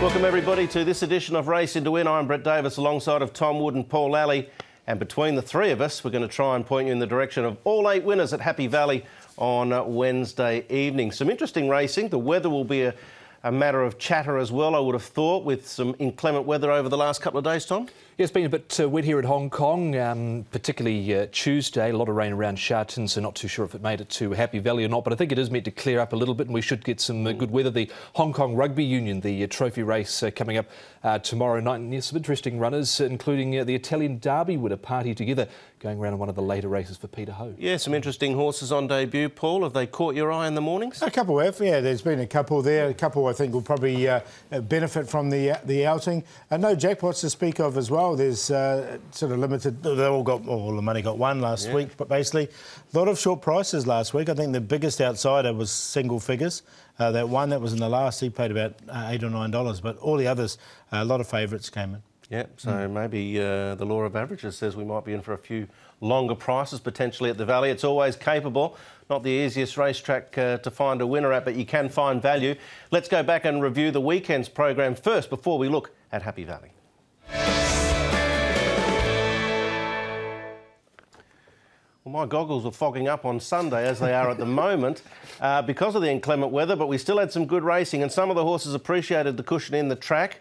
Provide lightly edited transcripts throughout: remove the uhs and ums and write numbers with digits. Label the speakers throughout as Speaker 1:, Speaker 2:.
Speaker 1: Welcome everybody to this edition of Racing to Win. I'm Brett Davis alongside of Tom Wood and Paul Alley. And between the three of us, we're going to try and point you in the direction of all 8 winners at Happy Valley on Wednesday evening. Some interesting racing. The weather will be a matter of chatter as well, I would have thought, with some inclement weather over the last couple of days, Tom.
Speaker 2: Yeah, it's been a bit wet here at Hong Kong, particularly Tuesday. A lot of rain around Sha Tin, so not too sure if it made it to Happy Valley or not, but I think it is meant to clear up a little bit and we should get some good weather. The Hong Kong Rugby Union, the trophy race coming up tomorrow night, and some interesting runners, including the Italian Derby with a party together going around in one of the later races for Peter Ho.
Speaker 1: Yeah, some interesting horses on debut, Paul. Have they caught your eye in the mornings?
Speaker 3: A couple have, yeah. There's been a couple there. A couple I think will probably benefit from the outing. No jackpots to speak of as well. There's sort of limited. They all the money got won last week, but basically a lot of short prices last week. I think the biggest outsider was single figures. That one that was in the last, he paid about $8 or $9, but all the others, a lot of favourites came in.
Speaker 1: Yeah, so maybe the law of averages says we might be in for a few longer prices potentially at the Valley. It's always capable. Not the easiest racetrack to find a winner at, but you can find value. Let's go back and review the weekend's program first before we look at Happy Valley. Well, my goggles were fogging up on Sunday, as they are at the moment, because of the inclement weather, but we still had some good racing, and some of the horses appreciated the cushion in the track.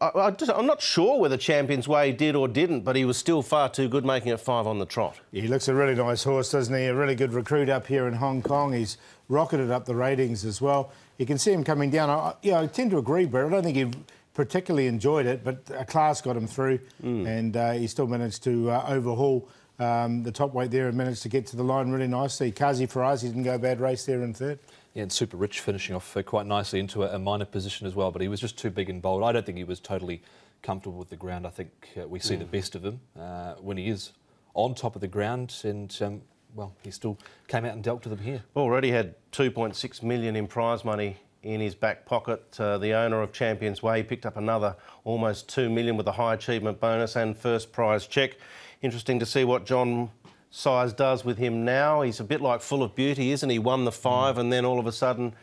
Speaker 1: I'm not sure whether Champions Way did or didn't, but he was still far too good, making it 5 on the trot.
Speaker 3: Yeah, he looks a really nice horse, doesn't he? A really good recruit up here in Hong Kong. He's rocketed up the ratings as well. You can see him coming down. I tend to agree, Brett. I don't think he particularly enjoyed it, but a class got him through, and he still managed to overhaul the top weight there and managed to get to the line really nicely. Kazi Farazi didn't go a bad race there in third.
Speaker 2: Yeah, and Super Rich finishing off quite nicely into a minor position as well, but he was just too big and bold. I don't think he was totally comfortable with the ground. I think we see the best of him when he is on top of the ground, and well, he still came out and dealt with them here.
Speaker 1: Already had $2.6 million in prize money in his back pocket. The owner of Champions Way picked up another almost $2 million with a high achievement bonus and first prize check. Interesting to see what John Size does with him now. He's a bit like Full of Beauty, isn't he? Won the 5 and then all of a sudden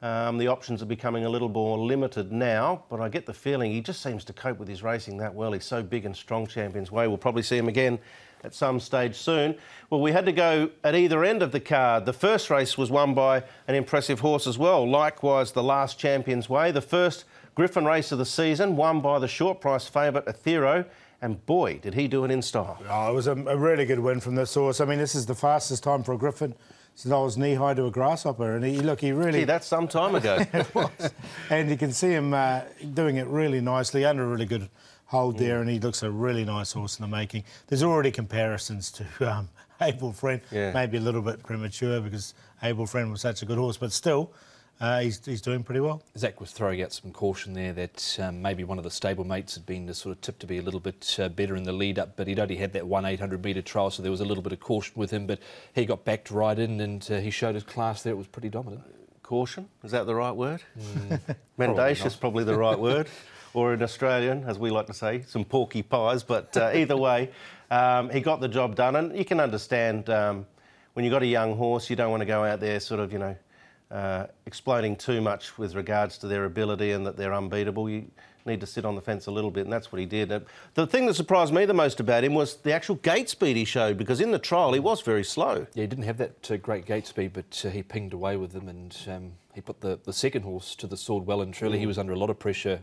Speaker 1: the options are becoming a little more limited now, but I get the feeling he just seems to cope with his racing that well. He's so big and strong, Champions Way. We'll probably see him again at some stage soon. Well, we had to go at either end of the card. The first race was won by an impressive horse as well. Likewise, the last Champions Way. The first Griffin race of the season, won by the short price favourite Athero. And boy, did he do it in style.
Speaker 3: Oh, it was a really good win from this horse. I mean, this is the fastest time for a Griffin since I was knee-high to a grasshopper. And he really...
Speaker 1: Gee, that's some time ago.
Speaker 3: It was. And you can see him doing it really nicely, under a really good hold there, and he looks a really nice horse in the making. There's already comparisons to Able Friend.
Speaker 1: Yeah.
Speaker 3: Maybe a little bit premature because Able Friend was such a good horse, but still... he's doing pretty well.
Speaker 2: Zach was throwing out some caution there that maybe one of the stablemates had been sort of tipped to be a little bit better in the lead-up, but he'd only had that 800-metre trial, so there was a little bit of caution with him, but he got backed right in and he showed his class there. It was pretty dominant.
Speaker 1: Caution? Is that the right word? Mendacious, probably the right word. Or in Australian, as we like to say, some porky pies, but either way, he got the job done, and you can understand when you've got a young horse, you don't want to go out there sort of, you know, exploding too much with regards to their ability and that they're unbeatable. You need to sit on the fence a little bit, and that's what he did. The thing that surprised me the most about him was the actual gate speed he showed, because in the trial he was very slow. Yeah,
Speaker 2: he didn't have that great gate speed, but he pinged away with them, and he put the second horse to the sword well and truly. He was under a lot of pressure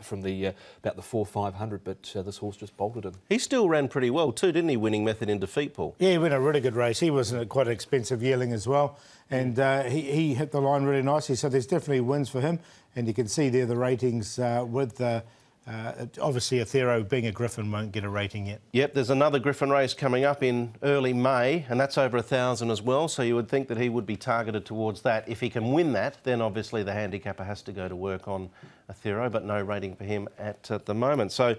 Speaker 2: from about the 4-500, but this horse just bolted him.
Speaker 1: He still ran pretty well too, didn't he, winning Method in Defeat, Paul?
Speaker 3: Yeah, he won a really good race. He was quite an expensive yearling as well, and he hit the line really nicely, so there's definitely wins for him, and you can see there the ratings with obviously Athero being a Griffin won't get a rating yet.
Speaker 1: Yep, there's another Griffin race coming up in early May, and that's over 1,000 as well, so you would think that he would be targeted towards that. If he can win that, then obviously the handicapper has to go to work on Athero, but no rating for him at the moment. So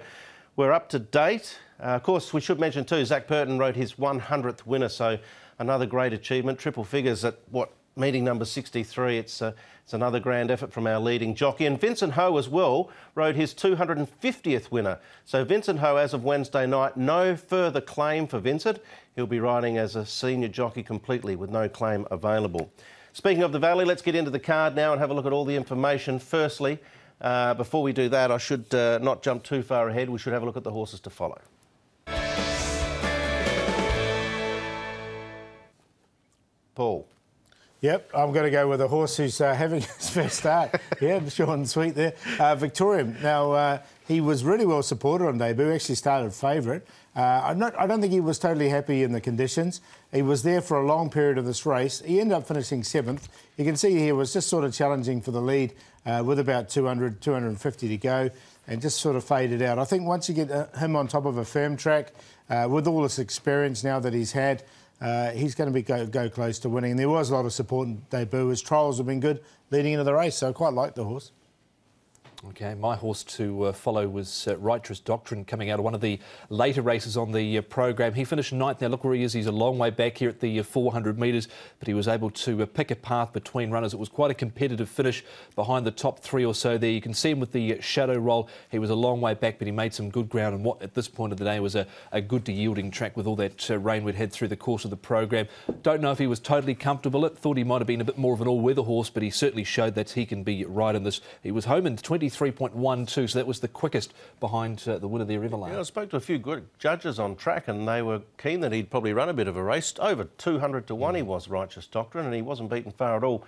Speaker 1: we're up to date. Of course, we should mention too, Zach Purton wrote his 100th winner, so another great achievement. Triple figures at, what, meeting number 63. It's another grand effort from our leading jockey. And Vincent Ho as well rode his 250th winner. So Vincent Ho, as of Wednesday night, no further claim for Vincent. He'll be riding as a senior jockey completely with no claim available. Speaking of the Valley, let's get into the card now and have a look at all the information. Firstly, Before we do that, I should not jump too far ahead. We should have a look at the horses to follow. Paul.
Speaker 3: Yep, I'm going to go with a horse who's having his first start. Yeah, short and sweet there. Victorian. Now, he was really well supported on debut, actually started favourite. I don't think he was totally happy in the conditions. He was there for a long period of this race. He ended up finishing 7th. You can see here was just sort of challenging for the lead with about 200, 250 to go, and just sort of faded out. I think once you get him on top of a firm track, with all this experience now that he's had, he's going to go close to winning. And there was a lot of support in debut. His trials have been good leading into the race, so I quite like the horse.
Speaker 2: OK, my horse to follow was Righteous Doctrine, coming out of one of the later races on the programme. He finished 9th. Now look where he is. He's a long way back here at the 400 metres, but he was able to pick a path between runners. It was quite a competitive finish behind the top 3 or so there. You can see him with the shadow roll. He was a long way back, but he made some good ground, and what at this point of the day was a good to yielding track with all that rain we'd had through the course of the programme. Don't know if he was totally comfortable. I thought he might have been a bit more of an all-weather horse, but he certainly showed that he can be right in this. He was home in 23.12, so that was the quickest behind the winner there, Everlane.
Speaker 1: Yeah, I spoke to a few good judges on track, and they were keen that he'd probably run a bit of a race. Over 200 to 1 he was, Righteous Doctrine, and he wasn't beaten far at all.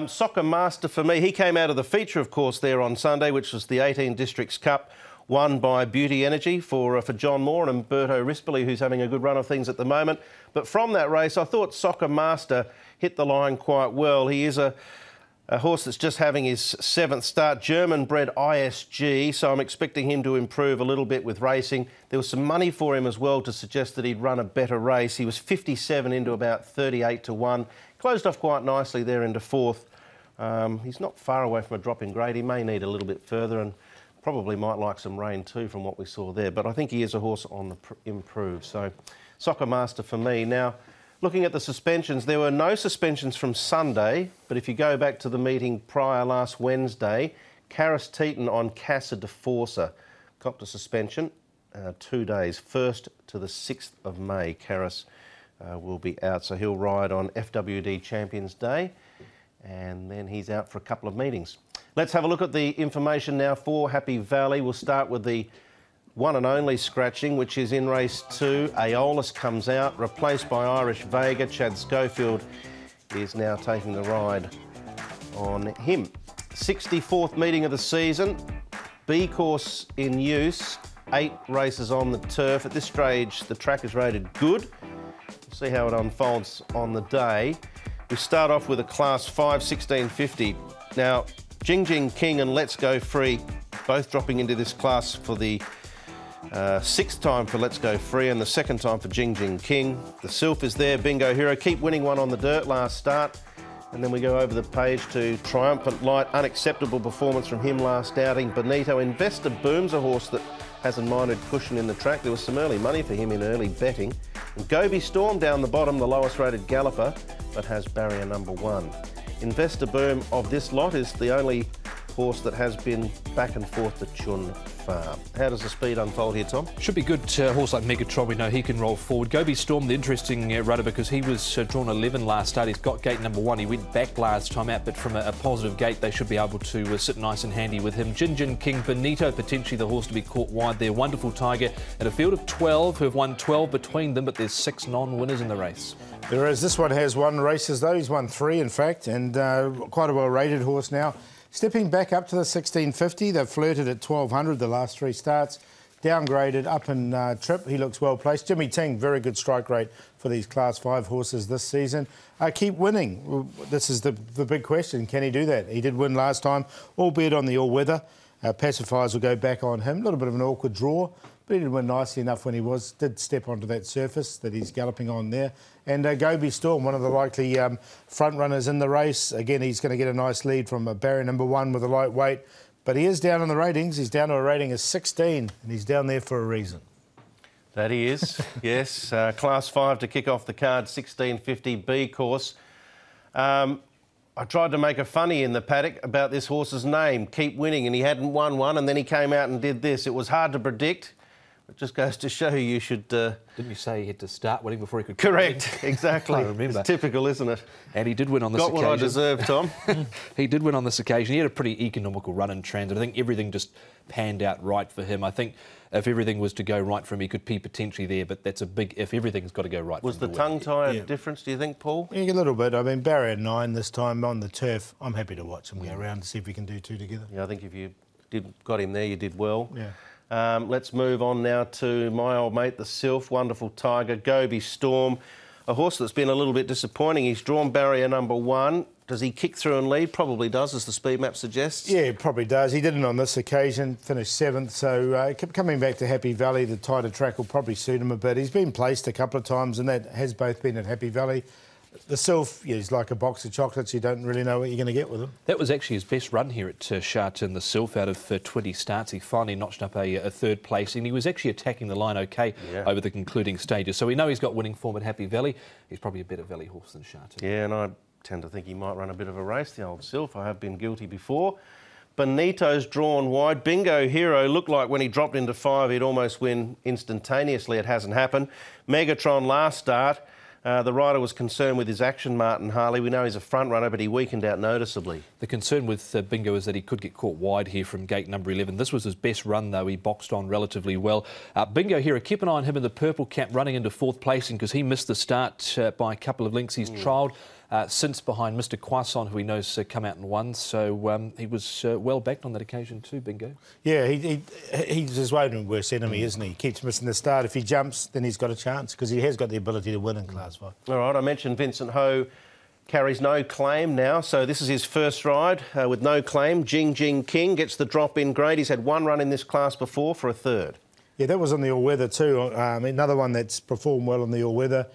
Speaker 1: Soccer Master for me, he came out of the feature, of course, there on Sunday, which was the 18 Districts Cup, won by Beauty Energy for John Moore and Umberto Rispoli, who's having a good run of things at the moment. But from that race, I thought Soccer Master hit the line quite well. He is a horse that's just having his 7th start, German-bred ISG, so I'm expecting him to improve a little bit with racing. There was some money for him as well to suggest that he'd run a better race. He was 57 into about 38 to 1. Closed off quite nicely there into 4th. He's not far away from a drop in grade. He may need a little bit further and probably might like some rain too from what we saw there. But I think he is a horse on the improve. So Soccer Master for me. Now, looking at the suspensions, there were no suspensions from Sunday, but if you go back to the meeting prior last Wednesday, Caris Teton on Casa de Forza copped a suspension, 2 days, 1st to the 6th of May. Caris will be out, so he'll ride on FWD Champions Day, and then he's out for a couple of meetings. Let's have a look at the information now for Happy Valley. We'll start with the one and only scratching, which is in race 2. Aeolus comes out, replaced by Irish Vega. Chad Schofield is now taking the ride on him. 64th meeting of the season. B course in use. 8 races on the turf. At this stage, the track is rated good. We'll see how it unfolds on the day. We start off with a Class 5 1650. Now, Jing Jing King and Let's Go Free both dropping into this class for the 6th time for Let's Go Free and the 2nd time for Jing Jing King. The Sylph is there, Bingo Hero, keep winning one on the dirt last start. And then we go over the page to Triumphant Light, unacceptable performance from him last outing. Benito, Investor Boom's a horse that hasn't minded cushion in the track. There was some early money for him in early betting. And Gobi Storm down the bottom, the lowest rated galloper, but has barrier number 1. Investor Boom of this lot is the only horse that has been back and forth to Chun Farm. How does the speed unfold here, Tom?
Speaker 2: Should be good. A horse like Megatron, we know he can roll forward. Gobi Storm, the interesting rudder, because he was drawn 11 last start. He's got gate number 1. He went back last time out, but from a positive gate, they should be able to sit nice and handy with him. Jin Jin King, Benito, potentially the horse to be caught wide there. Wonderful Tiger, and a field of 12 who have won 12 between them, but there's 6 non-winners in the race.
Speaker 3: There is. This one has 1 races, though. He's won 3, in fact, and quite a well-rated horse now. Stepping back up to the 1650, they've flirted at 1200 the last 3 starts. Downgraded up in trip, he looks well placed. Jimmy Ting, very good strike rate for these Class 5 horses this season. Keep winning. This is the big question. Can he do that? He did win last time, albeit on the all-weather. Pacifiers will go back on him. A little bit of an awkward draw, but he did win nicely enough when he did step onto that surface that he's galloping on there. And Gobi Storm, one of the likely front runners in the race. Again, he's going to get a nice lead from barrier number 1 with a lightweight. But he is down in the ratings. He's down to a rating of 16, and he's down there for a reason.
Speaker 1: That he is, yes. Class 5 to kick off the card, 1650 B course. I tried to make a funny in the paddock about this horse's name, Keep Winning, and he hadn't won one, and then he came out and did this. It was hard to predict. It just goes to show you should...
Speaker 2: Didn't you say he had to start winning before he could...
Speaker 1: Correct, exactly.
Speaker 2: I remember.
Speaker 1: It's typical, isn't it?
Speaker 2: And he did win on this occasion.
Speaker 1: Got what I deserve, Tom.
Speaker 2: He did win on this occasion. He had a pretty economical run in Transit. I think everything just panned out right for him. I think if everything was to go right for him, he could be potentially there, but that's a big if. Everything's got to go right.
Speaker 1: Was the tongue tie a difference, do you think, Paul?
Speaker 3: Yeah, a little bit. I mean, barrier 9 this time on the turf. I'm happy to watch him go around to see if we can do two together.
Speaker 1: Yeah, I think if you got him there, you did well.
Speaker 3: Yeah.
Speaker 1: Let's move on now to my old mate, the Sylph, Wonderful Tiger, Gobi Storm. A horse that's been a little bit disappointing. He's drawn barrier number 1. Does he kick through and lead? Probably does, as the speed map suggests.
Speaker 3: Yeah, probably does. He didn't on this occasion, finished 7th. So coming back to Happy Valley, the tighter track will probably suit him a bit. He's been placed a couple of times, and that has both been at Happy Valley. The Sylph, yeah, he's like a box of chocolates. You don't really know what you're going to get with him.
Speaker 2: That was actually his best run here at Sharton, the Sylph, out of 20 starts. He finally notched up a third place, and he was actually attacking the line okay over the concluding stages. So we know he's got winning form at Happy Valley. He's probably a better Valley horse than Sharton.
Speaker 1: Yeah, and I tend to think he might run a bit of a race, the old Sylph. I have been guilty before. Benito's drawn wide. Bingo Hero looked like when he dropped into 5, he'd almost win instantaneously. It hasn't happened. Megatron last start. The rider was concerned with his action, Martin Harley. We know he's a front runner, but he weakened out noticeably.
Speaker 2: The concern with Bingo is that he could get caught wide here from gate number 11. This was his best run, though. He boxed on relatively well. Bingo Hero, keep an eye on him in the purple cap running into 4th placing because he missed the start by a couple of lengths. He's trialled since behind Mr. Quaison, who he knows come out and won. So he was well backed on that occasion too, Bingo.
Speaker 3: Yeah, he's his worst enemy, isn't he? He keeps missing the start. If he jumps, then he's got a chance because he has got the ability to win in Class 5.
Speaker 1: All right, I mentioned Vincent Ho carries no claim now, so this is his first ride with no claim. Jing Jing King gets the drop in grade. He's had one run in this class before for a third.
Speaker 3: Yeah, that was on the all-weather too. Another one that's performed well on the all-weather.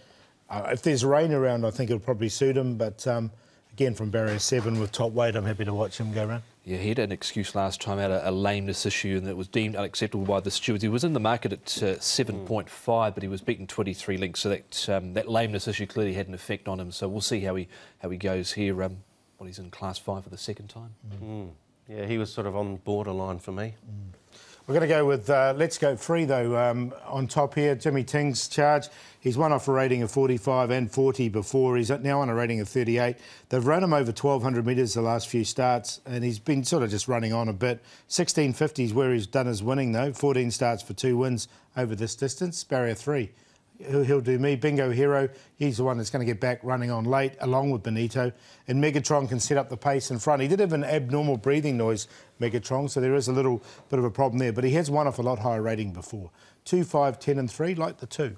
Speaker 3: If there's rain around, I think it'll probably suit him. But again, from barrier 7 with top weight, I'm happy to watch him go around.
Speaker 2: Yeah, he had an excuse last time out, a lameness issue, and it was deemed unacceptable by the stewards. He was in the market at 7.5, but he was beaten 23 lengths, so that lameness issue clearly had an effect on him. So we'll see how he goes here. He's in Class 5 for the second time.
Speaker 1: Yeah, he was sort of on borderline for me.
Speaker 3: We're going to go with Let's Go Free, though, on top here. Jimmy Ting's charge. He's won off a rating of 45 and 40 before. He's now on a rating of 38. They've run him over 1,200 metres the last few starts, and he's been sort of just running on a bit. 1650 is where he's done his winning, though. 14 starts for 2 wins over this distance. Barrier 3. He'll do me. Bingo Hero, he's the one that's going to get back running on late, along with Benito. And Megatron can set up the pace in front. He did have an abnormal breathing noise, Megatron, so there is a little bit of a problem there. But he has won off a lot higher rating before. 2, 5, 10 and 3, like the 2.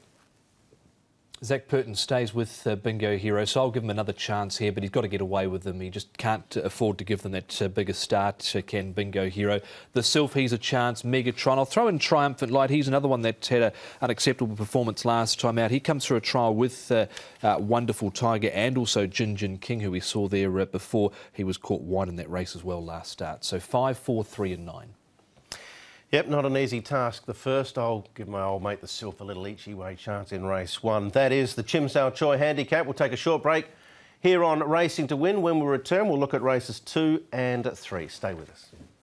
Speaker 2: Zach Purton stays with Bingo Hero, so I'll give him another chance here, but he's got to get away with them. He just can't afford to give them that bigger start, can Bingo Hero. The Sylph, he's a chance. Megatron, I'll throw in Triumphant Light. He's another one that had an unacceptable performance last time out. He comes through a trial with Wonderful Tiger and also Jin Jin King, who we saw there before. He was caught wide in that race as well last start. So 5, 4, 3 and 9.
Speaker 1: Yep, not an easy task. The first, I'll give my old mate the Sylph a little eachy way chance in race 1. That is the Chim Sao Choi handicap. We'll take a short break here on Racing to Win. When we return, we'll look at races 2 and 3. Stay with us.